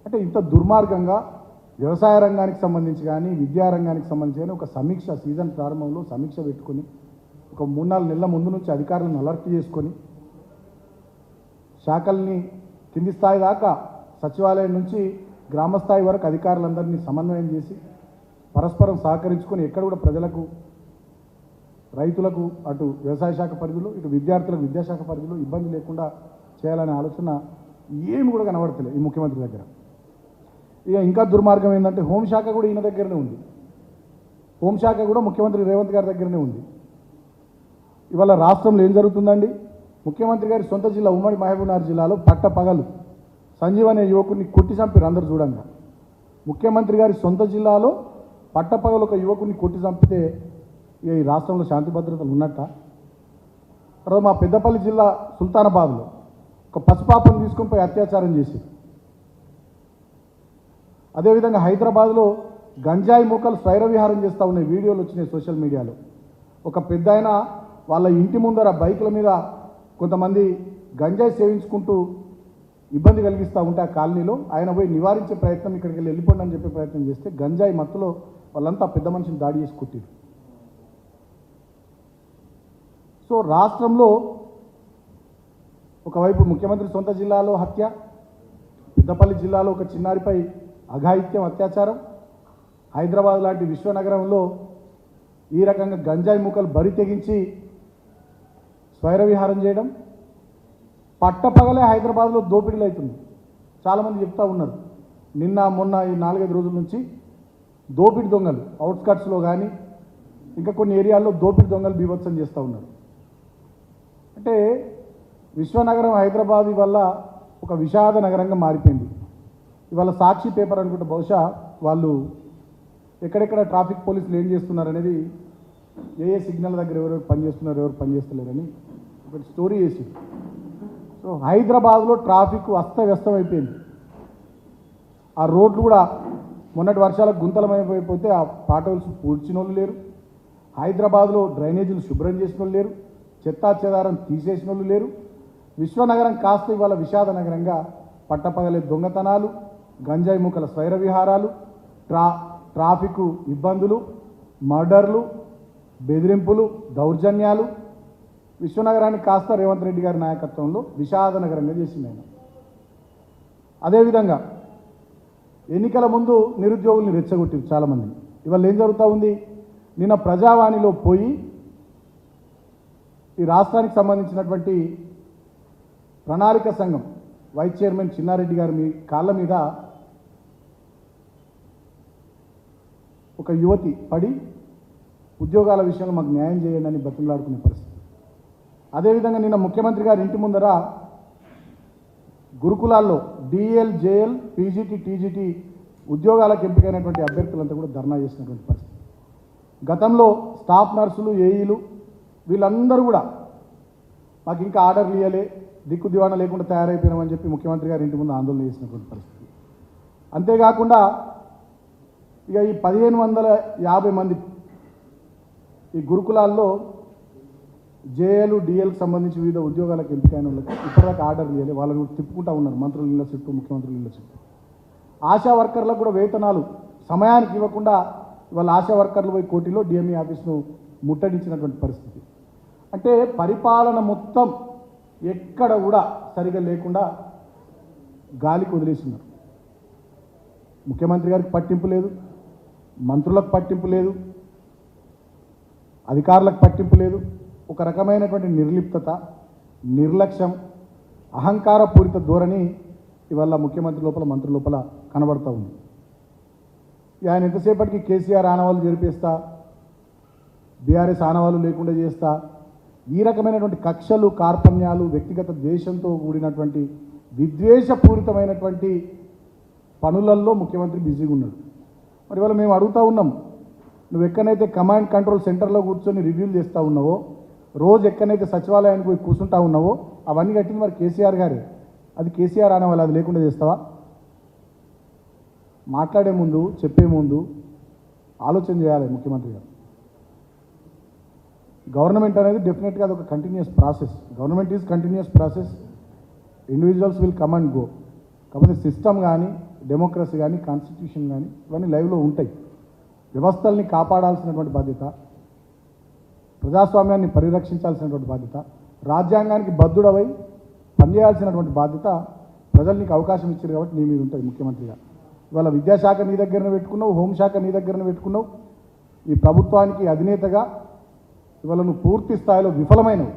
అంటే ఇంత దుర్మార్గంగా వ్యవసాయ రంగానికి సంబంధించి కానీ విద్యా రంగానికి సంబంధించి కానీ ఒక సమీక్ష సీజన్ ప్రారంభంలో సమీక్ష పెట్టుకొని ఒక 3-4 నెలల ముందు నుంచి అధికారులను అలర్ట్ చేసుకొని శాఖల్ని కింది స్థాయి దాకా సచివాలయం నుంచి గ్రామ స్థాయి వరకు అధికారులందరినీ సమన్వయం చేసి పరస్పరం సహకరించుకొని ఎక్కడ కూడా ప్రజలకు రైతులకు అటు వ్యవసాయ శాఖ పరిధిలో ఇటు విద్యార్థులకు విద్యాశాఖ పరిధిలో ఇబ్బంది లేకుండా చేయాలనే ఆలోచన ఏమి కూడా కనబడతలేదు ఈ ముఖ్యమంత్రి దగ్గర. ఇక ఇంకా దుర్మార్గం ఏంటంటే హోంశాఖ కూడా ఈయన దగ్గరనే ఉంది. హోంశాఖ కూడా ముఖ్యమంత్రి రేవంత్ గారి దగ్గరనే ఉంది. ఇవాళ రాష్ట్రంలో ఏం జరుగుతుందండి? ముఖ్యమంత్రి గారి సొంత జిల్లా ఉమ్మడి మహబూబ్నగర్ జిల్లాలో పట్టపగలు సంజీవ్ అనే యువకుడిని కొట్టి చంపారు అందరు చూడంగా. ముఖ్యమంత్రి గారి సొంత జిల్లాలో పట్టపగలు ఒక యువకుడిని కొట్టి చంపితే ఈ రాష్ట్రంలో శాంతి భద్రతలు ఉన్నట్ట? తర్వాత మా పెద్దపల్లి జిల్లా సుల్తానాబాద్లో ఒక పసిపాపను తీసుకొని పోయి అత్యాచారం చేసి, అదేవిధంగా హైదరాబాద్లో గంజాయి మూకలు స్వైర విహారం చేస్తూ ఉన్నాయి, వీడియోలు వచ్చినాయి సోషల్ మీడియాలో. ఒక పెద్ద ఆయన వాళ్ళ ఇంటి ముందర బైకుల మీద కొంతమంది గంజాయి సేవించుకుంటూ ఇబ్బంది కలిగిస్తూ ఉంటే ఆ కాలనీలో ఆయన పోయి నివారించే ప్రయత్నం, ఇక్కడికి వెళ్ళిపోండి అని చెప్పే ప్రయత్నం చేస్తే గంజాయి మత్తులో వాళ్ళంతా పెద్ద మనిషిని దాడి చేసి కొట్టారు. సో రాష్ట్రంలో ఒకవైపు ముఖ్యమంత్రి సొంత జిల్లాలో హత్య, పెద్దపల్లి జిల్లాలో ఒక చిన్నారిపై అఘాయిత్యం అత్యాచారం, హైదరాబాద్ లాంటి విశ్వనగరంలో ఈ రకంగా గంజాయి మూకలు బరి తెగించి స్వైర విహారం చేయడం, పట్టపగలే హైదరాబాద్లో దోపిడీలు అవుతుంది. చాలామంది చెప్తా ఉన్నారు, నిన్న మొన్న ఈ 4-5 రోజుల నుంచి దోపిడీ దొంగలు అవుట్స్కట్స్లో కానీ ఇంకా కొన్ని ఏరియాల్లో దోపిడీ దొంగలు బీభత్సం చేస్తూ ఉన్నారు. అంటే విశ్వనగరం హైదరాబాద్ వల్ల ఒక విషాద నగరంగా మారిపోయింది. ఇవాళ సాక్షి పేపర్ అనుకుంటే బహుశా వాళ్ళు ఎక్కడెక్కడ ట్రాఫిక్ పోలీసులు ఏం చేస్తున్నారు అనేది, ఏ సిగ్నల్ దగ్గర ఎవరెవరు పనిచేస్తున్నారు ఎవరు పనిచేస్తలేరని ఒకటి స్టోరీ చేసి. సో హైదరాబాద్లో ట్రాఫిక్ అస్తవ్యస్తం అయిపోయింది. ఆ రోడ్లు కూడా మొన్నటి వర్షాలకు గుంతలమైపోతే ఆ పాటోల్స్ పూడ్చిన వాళ్ళు లేరు, హైదరాబాద్లో డ్రైనేజీలు శుభ్రం చేసిన వాళ్ళు లేరు, చెత్తా చెదారం తీసేసిన వాళ్ళు లేరు. విశ్వనగరం కాస్త ఇవాళ విషాద నగరంగా పట్టపగలే దొంగతనాలు, గంజాయి మూకల స్వైర విహారాలు, ట్రాఫిక్ ఇబ్బందులు, మర్డర్లు, బెదిరింపులు, దౌర్జన్యాలు విశ్వనగరాన్ని కాస్త రేవంత్ రెడ్డి గారి నాయకత్వంలో విషాద నగరంగా చేసింది ఆయన. అదేవిధంగా ఎన్నికల ముందు నిరుద్యోగుల్ని రెచ్చగొట్టింది చాలామంది. ఇవాళ ఏం జరుగుతూ ఉంది? నిన్న ప్రజావాణిలో పోయి ఈ రాష్ట్రానికి సంబంధించినటువంటి ప్రణాళిక సంఘం వైస్ చైర్మన్ చిన్నారెడ్డి గారి కాళ్ళ మీద ఒక యువతి పడి ఉద్యోగాల విషయంలో మాకు న్యాయం చేయండి అని బతుకులాడుకునే పరిస్థితి. అదేవిధంగా నిన్న ముఖ్యమంత్రి గారి ఇంటి ముందర గురుకులాల్లో డిఎల్, జేఎల్, పీజీటీ, టీజీటీ ఉద్యోగాలకు ఎంపికైనటువంటి అభ్యర్థులంతా కూడా ధర్నా చేసినటువంటి పరిస్థితి. గతంలో స్టాఫ్ నర్సులు, ఏఈలు వీళ్ళందరూ కూడా మాకు ఇంకా ఆర్డర్లు ఇవ్వలే, దిక్కు దివాణా లేకుండా తయారైపోయినామని చెప్పి ముఖ్యమంత్రి గారి ఇంటి ముందు ఆందోళన చేసినటువంటి పరిస్థితి. అంతేకాకుండా ఇక ఈ 1550 మంది ఈ గురుకులాల్లో జేఏలు, డిఎల్కి సంబంధించి వివిధ ఉద్యోగాలకు ఎంపికైన వాళ్ళకి ఇప్పటిదాకా ఆర్డర్లు ఇవ్వలే, వాళ్ళని తిప్పుకుంటూ ఉన్నారు మంత్రుల ఇళ్ళ చుట్టూ, ముఖ్యమంత్రుల ఇళ్ళ చుట్టూ. ఆశా వర్కర్లకు కూడా వేతనాలు సమయానికి ఇవ్వకుండా వాళ్ళ ఆశా వర్కర్లు పోయి కోర్టులో డిఎంఈ ఆఫీస్ను ముట్టడించినటువంటి పరిస్థితి. అంటే పరిపాలన మొత్తం ఎక్కడ కూడా సరిగా లేకుండా గాలికి వదిలేస్తున్నారు. ముఖ్యమంత్రి గారికి పట్టింపు లేదు, మంత్రులకు పట్టింపు లేదు, అధికారులకు పట్టింపు లేదు. ఒక రకమైనటువంటి నిర్లిప్తత, నిర్లక్ష్యం, అహంకారపూరిత ధోరణి ఇవాళ ముఖ్యమంత్రి లోపల, మంత్రి లోపల కనబడుతూ ఉంది. ఆయన ఎంతసేపటికి కేసీఆర్ ఆనవాళ్ళు జరిపేస్తా, బీఆర్ఎస్ ఆనవాళ్ళు లేకుండా చేస్తా, ఈ రకమైనటువంటి కక్షలు, కార్పణ్యాలు, వ్యక్తిగత ద్వేషంతో కూడినటువంటి విద్వేషపూరితమైనటువంటి పనులలో ముఖ్యమంత్రి బిజీగా ఉన్నాడు. మరి ఇవాళ మేము అడుగుతూ ఉన్నాం, నువ్వు ఎక్కడైతే కమాండ్ కంట్రోల్ సెంటర్లో కూర్చొని రివ్యూలు చేస్తూ ఉన్నావో, రోజు ఎక్కడైతే సచివాలయానికి పోయి కూర్చుంటా ఉన్నావో అవన్నీ కట్టింది మరి కేసీఆర్ గారే. అది కేసీఆర్ అనే వాళ్ళు అది లేకుండా చేస్తావా? మాట్లాడే ముందు, చెప్పే ముందు ఆలోచన చేయాలి ముఖ్యమంత్రి గారు. గవర్నమెంట్ అనేది డెఫినెట్గా అది ఒక continuous process. Government is continuous process. Individuals will come and go. కాకపోతే సిస్టమ్ కానీ డెమోక్రసీ కానీ కాన్స్టిట్యూషన్ కానీ ఇవన్నీ లైవ్లో ఉంటాయి. వ్యవస్థల్ని కాపాడాల్సినటువంటి బాధ్యత, ప్రజాస్వామ్యాన్ని పరిరక్షించాల్సినటువంటి బాధ్యత, రాజ్యాంగానికి బద్ధుడవై పనిచేయాల్సినటువంటి బాధ్యత ప్రజలు నీకు అవకాశం ఇచ్చారు కాబట్టి నీ మీద ఉంటుంది ముఖ్యమంత్రిగా. ఇవాళ విద్యాశాఖ నీ దగ్గరనే పెట్టుకున్నావు, హోంశాఖ నీ దగ్గరనే పెట్టుకున్నావు. ఈ ప్రభుత్వానికి అధినేతగా ఇవాళ నువ్వు పూర్తి స్థాయిలో విఫలమైనవు.